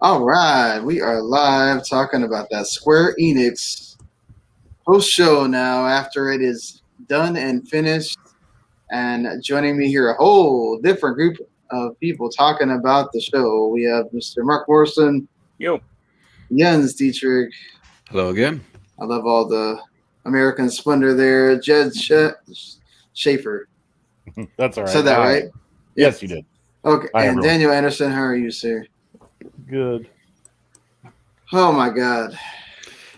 All right, we are live talking about that Square-Enix post show now after it is done and finished. And joining me here, a whole different group of people talking about the show. We have Mr. Marc Morrison, Yo, Jens Dietrich. Hello again. I love all the American splendor there. Jed Shaffer. That's all right. Said that right? Yes, you did. Okay. Hi, And everyone. Daniel Anderson, how are you, sir? Good. Oh my God.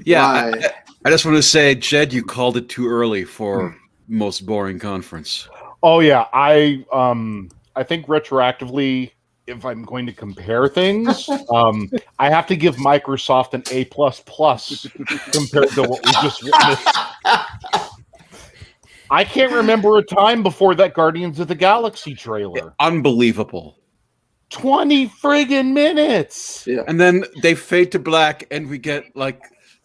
Yeah, Why? I just want to say, Jed, you called it too early for most boring conference. Oh yeah, I think retroactively, if I'm going to compare things, I have to give Microsoft an A++ compared to what we just witnessed. I can't remember a time before that Guardians of the Galaxy trailer. Unbelievable. 20 friggin' minutes. Yeah. And then they fade to black, and we get like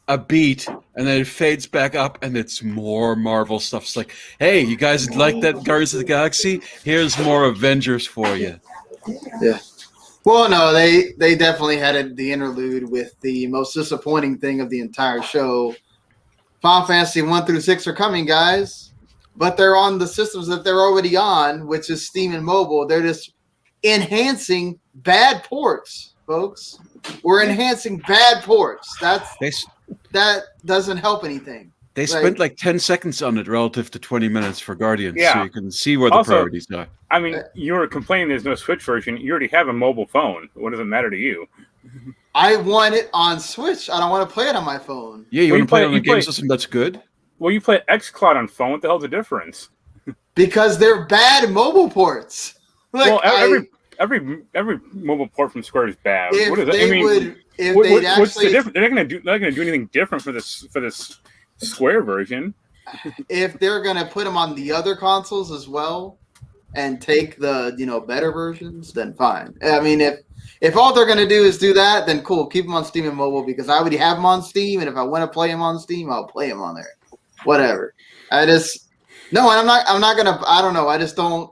a beat, and then it fades back up, and it's more Marvel stuff. It's like, hey, you guys like that Guardians of the Galaxy? Here's more Avengers for you. Yeah. Well, no, they definitely had the interlude with the most disappointing thing of the entire show. Final Fantasy 1 through 6 are coming, guys, but they're on the systems that they're already on, which is Steam and mobile. They're just enhancing bad ports, folks. We're enhancing bad ports. That doesn't help anything. They spent like 10 seconds on it relative to 20 minutes for Guardians, so Yeah. you can see where the priorities are. I mean, you were complaining there's no Switch version. You already have a mobile phone. What does it matter to you? I want it on Switch. I don't want to play it on my phone. Yeah, you Well, want to play it on a you game play- system that's good? Well, you play xCloud on phone. What the hell's the difference? Because they're bad mobile ports. Like, Well, every mobile port from Square is bad. if What is that? they I mean, would, if what's they'd the actually, difference? They're not gonna do anything different for this Square version. if they're gonna put them on the other consoles as well, and take the better versions, then fine. I mean, if all they're gonna do is do that, then cool. Keep them on Steam and mobile because I already have them on Steam, and if I want to play them on Steam, I'll play them on there. Whatever. I'm not gonna. I don't know. I just don't.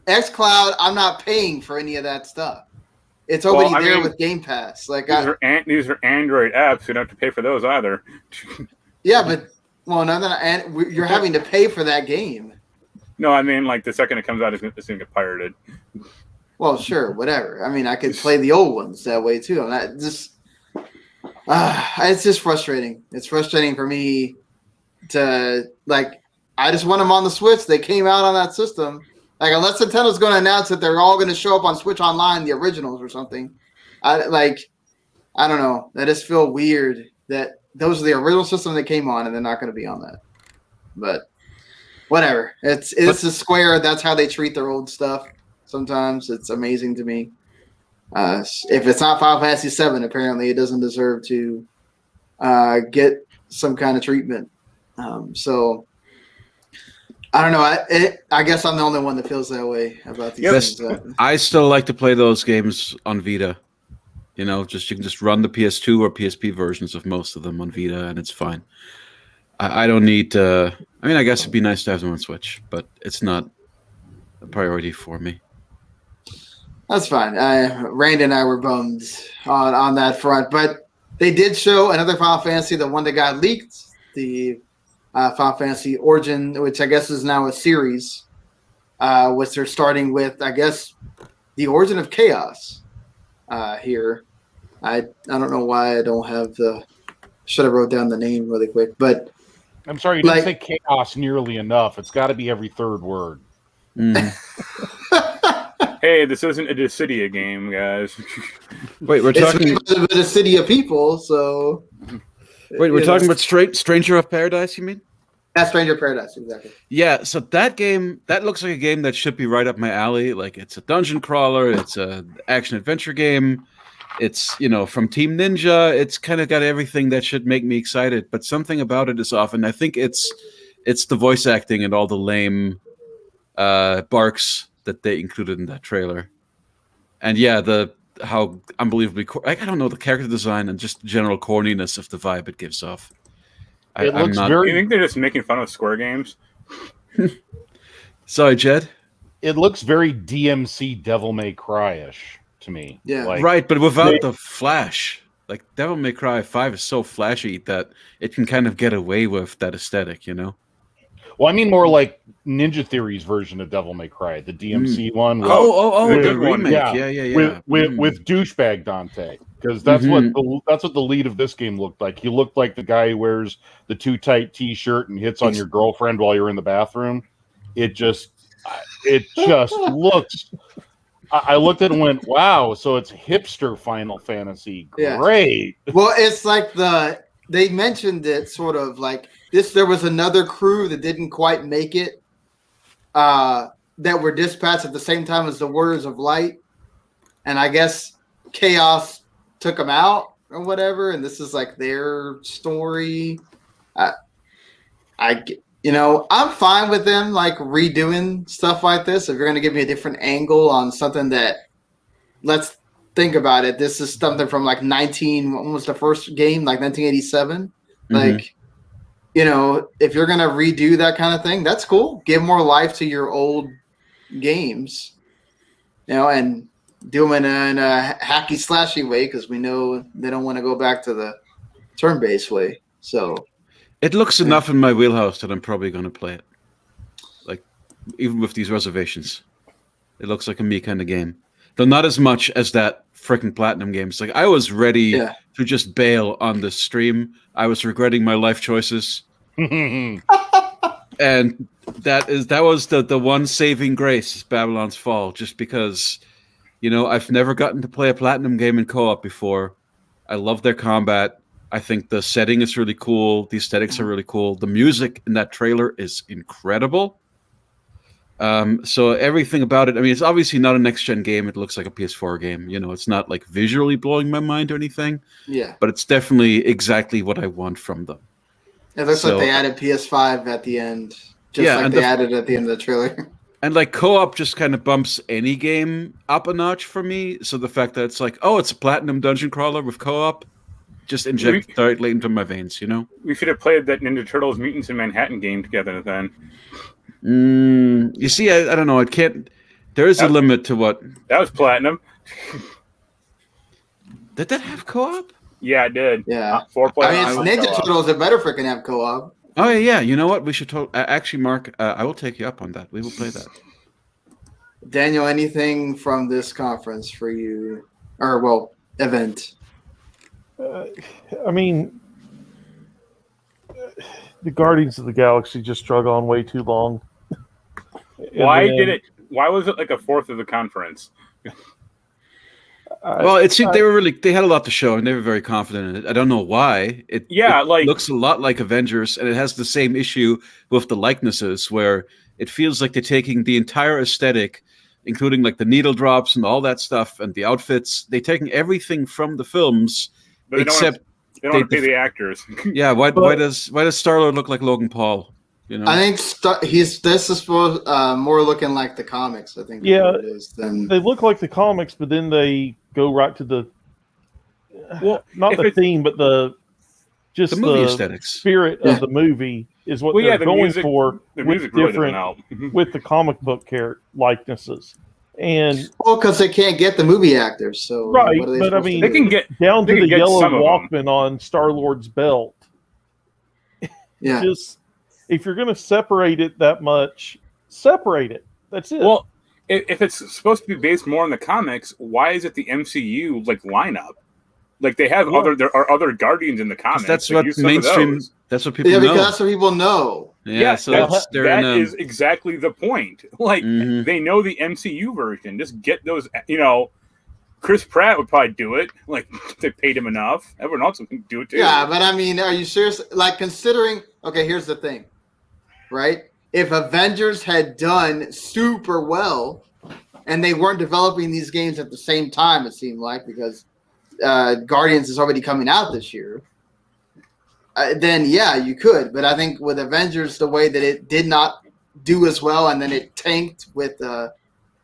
xCloud. I'm not paying for any of that stuff. It's already Well, I there mean, with Game Pass. Like, These are Android apps. You don't have to pay for those either. yeah, but you're having to pay for that game. No, I mean, like the second it comes out, it's gonna get pirated. Well, sure, whatever. I mean, I could play the old ones that way too. It's just frustrating. It's frustrating for me to I just want them on the Switch. They came out on that system. Like, unless Nintendo's going to announce that they're all going to show up on Switch Online, the originals or something. I don't know. I just feel weird that those are the original system they came on, and they're not going to be on that. But whatever. It's a Square. That's how they treat their old stuff. Sometimes it's amazing to me. If it's not Final Fantasy VII, apparently it doesn't deserve to get some kind of treatment. So I don't know. I guess I'm the only one that feels that way about these things. I still like to play those games on Vita. You can just run the PS2 or PSP versions of most of them on Vita, and it's fine. I don't need to. I mean, I guess it'd be nice to have them on Switch, but it's not a priority for me. That's fine. Randy and I were bummed on that front, but they did show another Final Fantasy, the one that got leaked, the Final Fantasy Origin, which I guess is now a series, which they're starting with, I guess, the Origin of Chaos here. I don't know why I don't have should have wrote down the name really quick, but I'm sorry, you didn't say chaos nearly enough. It's got to be every third word. Hey, this isn't a Dissidia game, guys. Wait, we're talking about a city of people, so. Wait, we're talking about Stranger of Paradise, you mean? Yeah, Stranger of Paradise, exactly. Yeah, so that game, that looks like a game that should be right up my alley. Like, it's a dungeon crawler, it's a action-adventure game, it's, from Team Ninja, it's kind of got everything that should make me excited, but something about it is off, and I think it's the voice acting and all the lame barks that they included in that trailer. And yeah, how unbelievably I don't know, the character design and just the general corniness of the vibe it gives off. It looks You think they're just making fun of Square games? Sorry, Jed. It looks very DMC Devil May Cry-ish. to me. Yeah. Like, Right, but without the flash. Like Devil May Cry 5 is so flashy that it can kind of get away with that aesthetic, you know? well, I mean more like Ninja Theory's version of Devil May Cry, the DMC one. With, the The good one. remake. Yeah. Yeah. with douchebag Dante, because that's what the lead of this game looked like. He looked like the guy who wears the too tight T-shirt and hits on your girlfriend while you're in the bathroom. It just looks. I looked at it and went, "Wow!" So it's hipster Final Fantasy. Great. Yeah. Well, it's like they mentioned it sort of like this. There was another crew that didn't quite make it, that were dispatched at the same time as the Warriors of Light, and I guess Chaos took them out or whatever. And this is like their story. I'm fine with them like redoing stuff like this. If you're going to give me a different angle on something that, let's think about it. This is something from like when was the first game? Like 1987. Like, if you're going to redo that kind of thing, that's cool. Give more life to your old games, and do them in a hacky slashy way, because we know they don't want to go back to the turn-based way. So it looks enough in my wheelhouse that I'm probably going to play it. Like, even with these reservations, it looks like a me kind of game. Though not as much as that freaking Platinum game. It's like I was ready to just bail on the stream. I was regretting my life choices. And that was the one saving grace is Babylon's Fall, just because, I've never gotten to play a Platinum game in co-op before. I love their combat. I think the setting is really cool. The aesthetics are really cool. The music in that trailer is incredible. So everything about it, I mean, it's obviously not a next-gen game. It looks like a PS4 game. It's not like visually blowing my mind or anything. Yeah. But it's definitely exactly what I want from them. It looks like they added PS5 at the end. Just they added at the end of the trailer. And like co-op just kind of bumps any game up a notch for me. So the fact that it's like, oh, it's a Platinum dungeon crawler with co-op, just inject directly into my veins, We should have played that Ninja Turtles Mutants in Manhattan game together then. You see, I don't know. It can't. There is a limit to what. That was Platinum. Did that have co-op? Yeah, it did. Yeah. 4 players. I mean, it's Ninja Turtles. It better freaking have co-op. Oh yeah. You know what? We should actually, Mark. I will take you up on that. We will play that. Daniel, anything from this conference for you, or event? I mean, the Guardians of the Galaxy just drug on way too long. Why was it like a fourth of the conference? Well, it seemed they had a lot to show and they were very confident in it. I don't know why. It looks a lot like Avengers, and it has the same issue with the likenesses where it feels like they're taking the entire aesthetic, including like the needle drops and all that stuff and the outfits. They're taking everything from the films, but except they don't want to pay the actors. Yeah, why does Star-Lord look like Logan Paul? I think this is supposed more looking like the comics. I think. Yeah, it is than... they look like the comics, but then they go right to the not the theme, but the movie aesthetics. Spirit of the movie is what they're going for. The with music really different out. with the comic book character likenesses, and because they can't get the movie actors, so right. What are But I mean, they can get down to the yellow some of them. Walkman on Star-Lord's belt. Yeah. Just if you're going to separate it that much, separate it. That's it. Well, if it's supposed to be based more on the comics, why is it the MCU lineup? Like there are other Guardians in the comics. That's what mainstream. That's what people know. Because that's what people know. Yeah, so that is exactly the point. They know the MCU version. Just get those. Chris Pratt would probably do it. Like they paid him enough. Everyone else can do it too. Yeah, but I mean, are you serious? Like considering. Okay, here's the thing. Right? If Avengers had done super well and they weren't developing these games at the same time, it seemed like, because Guardians is already coming out this year, then yeah, you could. But I think with Avengers, the way that it did not do as well and then it tanked with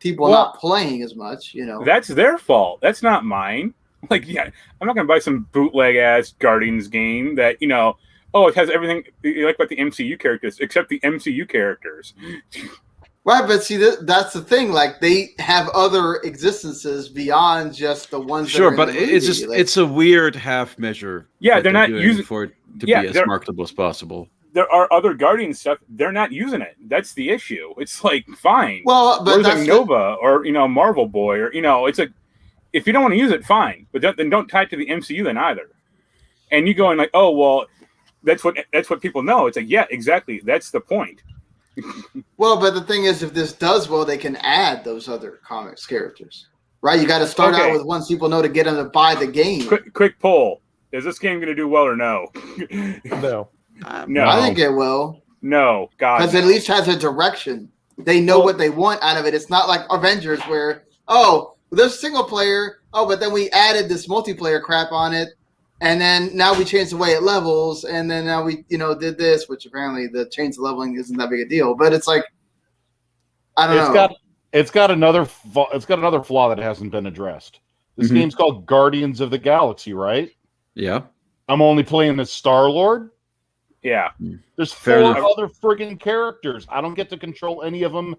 people not playing as much, That's their fault. That's not mine. I'm not going to buy some bootleg-ass Guardians game that, it has everything you like about the MCU characters, except the MCU characters. Right, but see, that's the thing. Like, they have other existences beyond just the ones. Sure, that are but in the it's movie. just Like, it's a weird half measure. Yeah, that they're not doing using for it to yeah, be as they're- marketable as possible. There are other Guardian stuff. They're not using it. That's the issue. It's like, fine. well, but Where's that's like Nova or Marvel Boy or it's like, if you don't want to use it, fine, but then don't tie it to the MCU then either. And you going like, oh well, that's what people know. It's like, yeah, exactly. That's the point. well, but the thing is, if this does well, they can add those other comics characters, right? You got to start out with ones people know to get them to buy the game. Quick poll: is this game going to do well or no? No. No, I think it will. No, God, because it at least has a direction. They know what they want out of it. It's not like Avengers where, there's single player. Oh, but then we added this multiplayer crap on it. And then now we changed the way it levels. And then now we, did this, which apparently the change of leveling isn't that big a deal. But it's like, I don't know. It's got another flaw that hasn't been addressed. This game's called Guardians of the Galaxy, right? Yeah. I'm only playing as Star-Lord. Yeah. There's four other friggin' characters. I don't get to control any of them,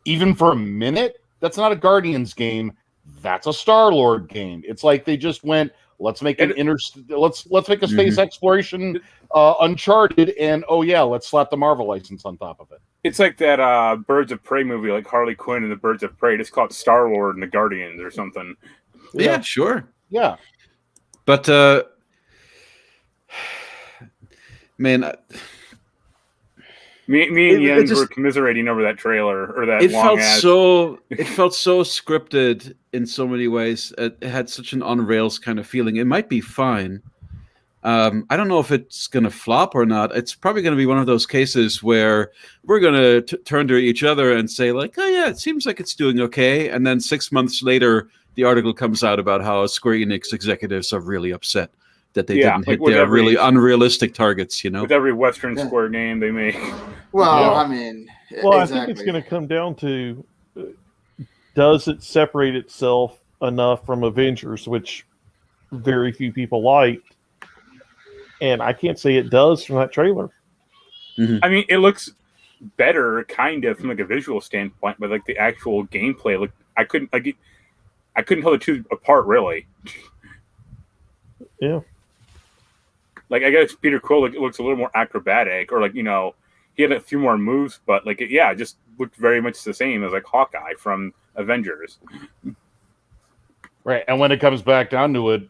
even for a minute. That's not a Guardians game. That's a Star-Lord game. It's like they just went, let's make let's make a space exploration Uncharted, and let's slap the Marvel license on top of it. It's like that Birds of Prey movie, like Harley Quinn and the Birds of Prey. Just call it Star-Lord and the Guardians or something. Yeah, sure. Yeah. But man, me and Jens were commiserating over that trailer or that. It felt so scripted in so many ways. It had such an on rails kind of feeling. It might be fine. I don't know if it's going to flop or not. It's probably going to be one of those cases where we're going to turn to each other and say like, "Oh yeah, it seems like it's doing okay," and then 6 months later, the article comes out about how Square-Enix executives are really upset that they didn't hit their really unrealistic targets, with every Western Square game they make. Well, I mean, I think it's going to come down to, does it separate itself enough from Avengers, which very few people liked, and I can't say it does from that trailer. I mean, it looks better, kind of, from like a visual standpoint, but like the actual gameplay, like I couldn't tell the two apart really. Yeah. Like, I guess Peter Quill looks a little more acrobatic, or like, he had a few more moves, but like, it just looked very much the same as like Hawkeye from Avengers. Right. And when it comes back down to it,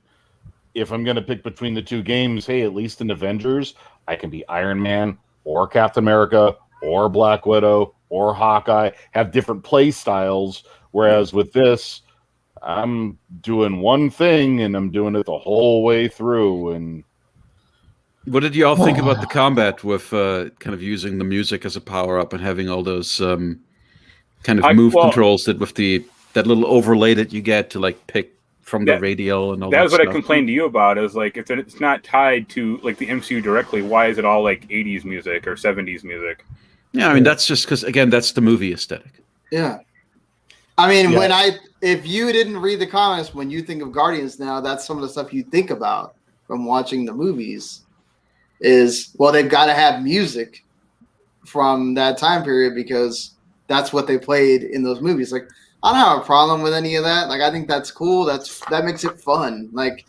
if I'm going to pick between the two games, hey, at least in Avengers, I can be Iron Man or Captain America or Black Widow or Hawkeye, have different play styles. Whereas with this, I'm doing one thing and I'm doing it the whole way through. And what did you all think about the combat with kind of using the music as a power up and having all those kind of move controls that with that little overlay that you get to like pick from the radio and all that? That was what stuff. I complained to you about. Is like, if it's not tied to like the MCU directly, why is it all like 80s music or 70s music? Yeah, I mean that's just because again that's the movie aesthetic. Yeah. I mean, if you didn't read the comics, when you think of Guardians now, that's some of the stuff you think about from watching the movies is, well, they've got to have music from that time period because that's what they played in those movies. Like, I don't have a problem with any of that. Like, I think that's cool. That makes it fun. Like,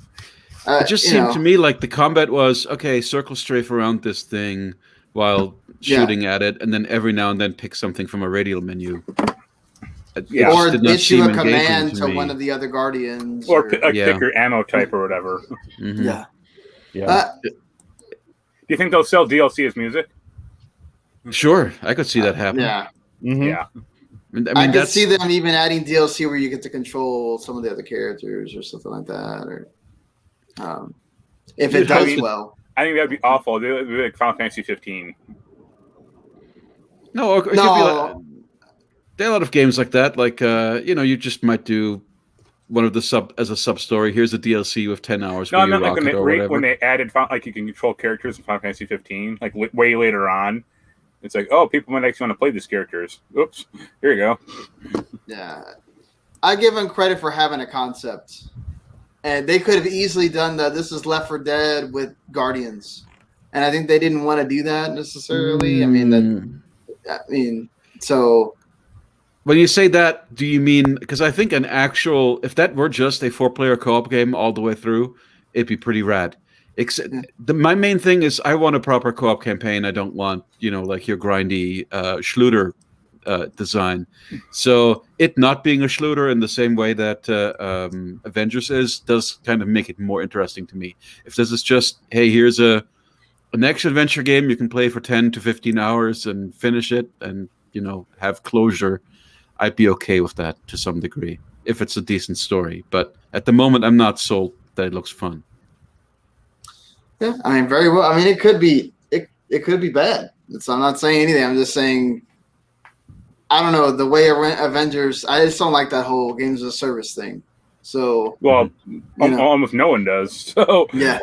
it just seemed to me like the combat was, okay, circle strafe around this thing while shooting at it, and then every now and then pick something from a radial menu. Or issue a command to one of the other Guardians. Or pick your ammo type or whatever. Mm-hmm. Yeah. Do you think they'll sell DLC as music? Sure, I could see that happen. Yeah. Mm-hmm. Yeah. I could see them even adding DLC where you get to control some of the other characters or something like that. Or if it does well. I think that'd be awful. It'd be like Final Fantasy 15. No, it could be like, there are a lot of games like that. Like you just might do one of the sub story. Here's a DLC with 10 hours. No, I meant like when they added like you can control characters in Final Fantasy 15, like way later on. It's like, oh, people might actually want to play these characters. Oops, here you go. Yeah, I give them credit for having a concept, and they could have easily done This is Left 4 Dead with Guardians, and I think they didn't want to do that necessarily. So When you say that, do you mean, because I think if that were just a 4-player co-op game all the way through, it'd be pretty rad. My main thing is I want a proper co-op campaign. I don't want, like your grindy Schluter design. So it not being a Schluter in the same way that Avengers does kind of make it more interesting to me. If this is just, hey, here's an action adventure game you can play for 10 to 15 hours and finish it and, have closure, I'd be okay with that to some degree if it's a decent story. But at the moment, I'm not sold that it looks fun. Yeah, I mean, very well. I mean, it could be bad. I'm not saying anything. I'm just saying, I don't know, the way Avengers, I just don't like that whole games as a service thing. So, well, almost no one does. So yeah,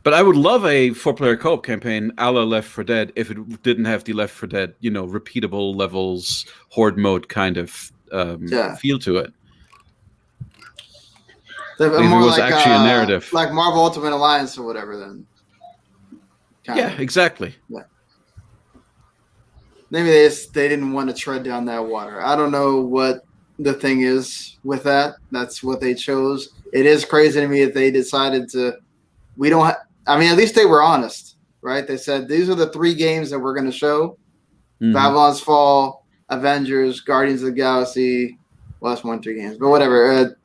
but I would love a 4-player co-op campaign a la Left 4 Dead if it didn't have the Left 4 Dead, repeatable levels, horde mode kind of feel to it. If it was actually a narrative. Like Marvel Ultimate Alliance or whatever, then. Yeah, exactly. Yeah. Maybe they didn't want to tread down that water. I don't know what the thing is with that. That's what they chose. It is crazy to me that they decided to. At least they were honest, right? They said these are the 3 games that we're going to show: Babylon's Fall, Avengers, Guardians of the Galaxy. Well, that's 1-3 games, but whatever.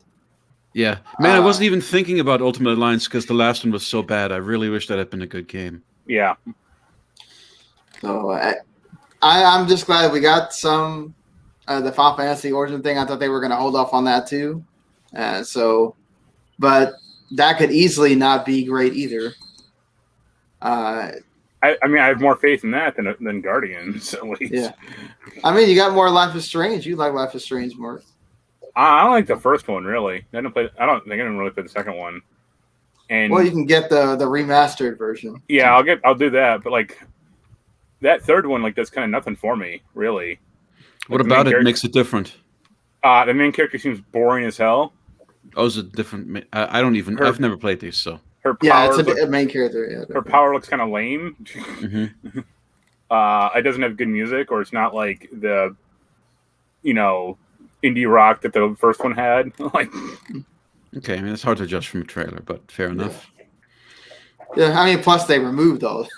Yeah, man, I wasn't even thinking about Ultimate Alliance because the last one was so bad. I really wish that had been a good game. Yeah. So I'm just glad we got some the Final Fantasy Origin thing. I thought they were going to hold off on that too. But that could easily not be great either. I have more faith in that than Guardians, at least. Yeah. I mean, you got more Life is Strange. You like Life is Strange more. I don't like the first one, really. I don't think I didn't really play the second one. And well, you can get the remastered version. Yeah, I'll do that. But like that third one, like, does kind of nothing for me, really. What about it makes it different? The main character seems boring as hell. Oh, is it different? I've never played these, so. Her power, it's a main character. Yeah, her power looks kind of lame. Mm-hmm. It doesn't have good music, or it's not like the, indie rock that the first one had. Like, okay, I mean it's hard to judge from a trailer, but fair enough. Yeah, I mean, plus they removed all.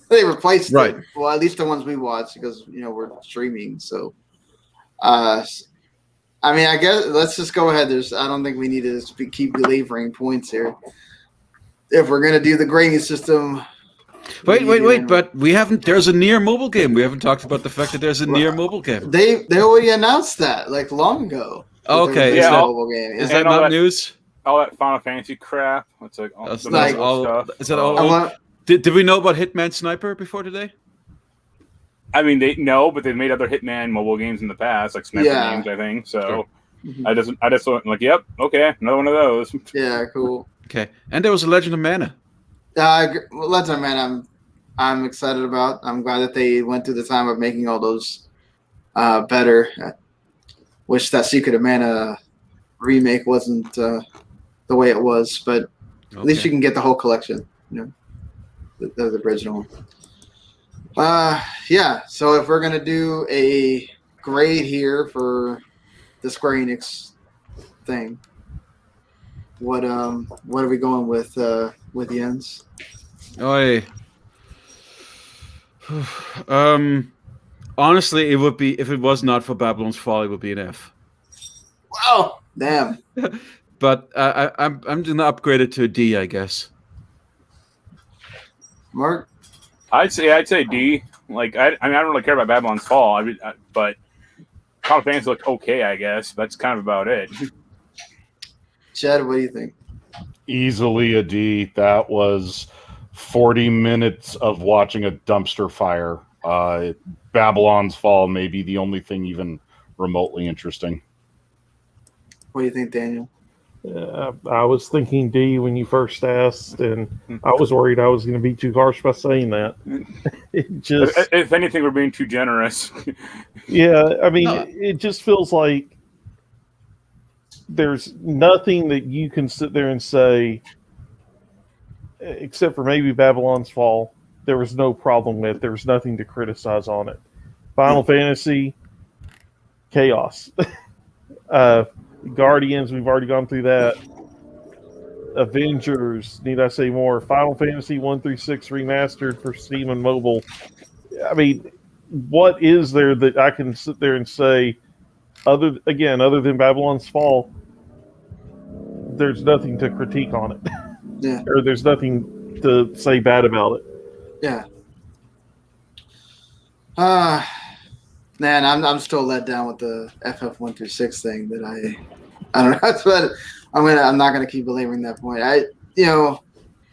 They replaced right. it. Well, at least the ones we watched because we're streaming. So, I mean, I guess let's just go ahead. I don't think we need to keep belaboring points here. If we're gonna do the grading system. Wait! But we haven't. There's a near mobile game. We haven't talked about the fact that there's a near mobile game. They already announced that like long ago. Okay, is that not news? All that Final Fantasy crap. It's like all That's the all. stuff. Is that all? Did we know about Hitman Sniper before today? I mean, but they've made other Hitman mobile games in the past, like Sniper games, I think. So Sure. I just went like, yep, okay, another one of those. Yeah, cool. Okay, and there was a Legend of Mana. Legend of Mana, I'm excited about. I'm glad that they went through the time of making all those better. Wish that Secret of Mana remake wasn't the way it was, but at least you can get the whole collection. The original one. Yeah. So if we're gonna do a grade here for the Square-Enix thing, what are we going with Jens? Honestly, it would be, if it was not for Babylon's Fall, it would be an F. Wow, damn. But I'm gonna upgrade it to a D, I guess. Mark, I'd say D. Like I don't really care about Babylon's Fall. But Final Fantasy looked okay, I guess. That's kind of about it. Jed, what do you think? Easily a D. That was 40 minutes of watching a dumpster fire. Babylon's Fall may be the only thing even remotely interesting. What do you think, Daniel? I was thinking D when you first asked, and I was worried I was going to be too harsh by saying that. If anything, we're being too generous. Yeah, I mean, it just feels like there's nothing that you can sit there and say, except for maybe Babylon's Fall, there was no problem with. There was nothing to criticize on it. Final Fantasy, Chaos. Guardians, we've already gone through that. Avengers, need I say more? Final Fantasy 1 through 6 remastered for Steam and mobile. I mean, what is there that I can sit there and say, other than Babylon's Fall, there's nothing to critique on it. Yeah. Or there's nothing to say bad about it. Yeah. Man, I'm still let down with the FF 1 through 6 thing that I don't know. That's what I'm not gonna keep belaboring that point.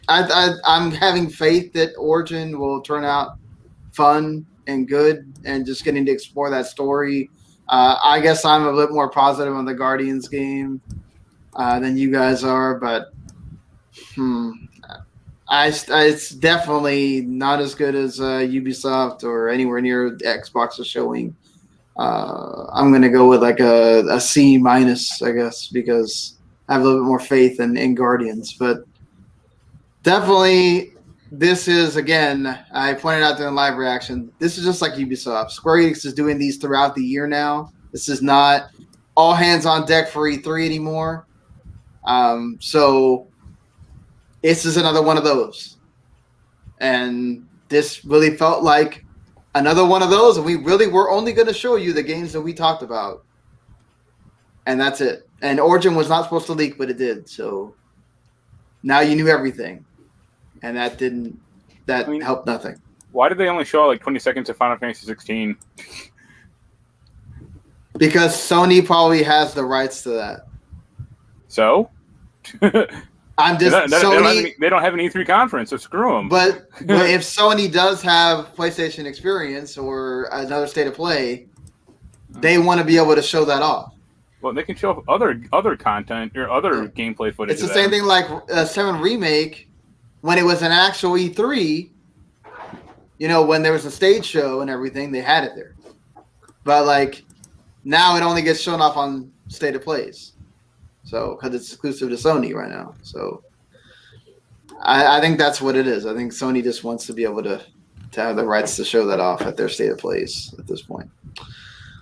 I'm having faith that Origin will turn out fun and good, and just getting to explore that story. I guess I'm a bit more positive on the Guardians game than you guys are, but it's definitely not as good as Ubisoft or anywhere near Xbox is showing. I'm going to go with like a C minus, I guess, because I have a little bit more faith in Guardians. But definitely, this is, again, I pointed out during live reaction, this is just like Ubisoft. Square-Enix is doing these throughout the year now. This is not all hands on deck for E3 anymore. So this is another one of those. And this really felt like another one of those, and we really were only going to show you the games that we talked about. And that's it. And Origin was not supposed to leak, but it did. So now you knew everything. And that helped nothing. Why did they only show like 20 seconds of Final Fantasy 16? Because Sony probably has the rights to that. So? I'm just Sony. They don't have an E3 conference, so screw them. But if Sony does have PlayStation Experience or another State of Play, they want to be able to show that off. Well, they can show other content or other gameplay footage. It's the same thing like 7 Remake when it was an actual E3. When there was a stage show and everything, they had it there. But like now, it only gets shown off on State of Plays. So, because it's exclusive to Sony right now. So, I think that's what it is. I think Sony just wants to be able to have the rights to show that off at their State of Plays at this point.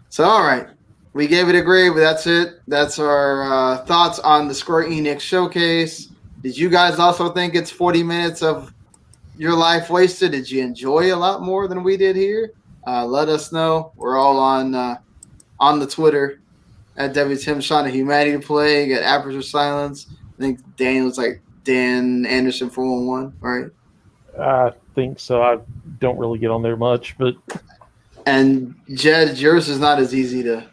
So, all right. We gave it a grade, but that's it. That's our thoughts on the Square-Enix showcase. Did you guys also think it's 40 minutes of your life wasted? Did you enjoy a lot more than we did here? Let us know. We're all on the Twitter at WTM Sean of Humanity Play, at Aperture Silence. I think Dan was like Dan Anderson 411, right? I think so. I don't really get on there much, but and Jed, yours is not as easy to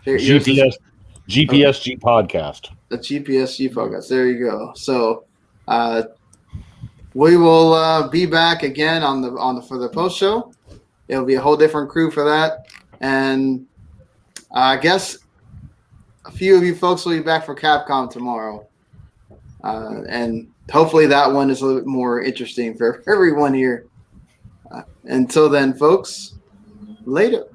GPSG podcast. The GPSG podcast. There you go. So we will be back again for the post show. It'll be a whole different crew for that, and I guess a few of you folks will be back for Capcom tomorrow. And hopefully that one is a little bit more interesting for everyone here. Until then, folks, later.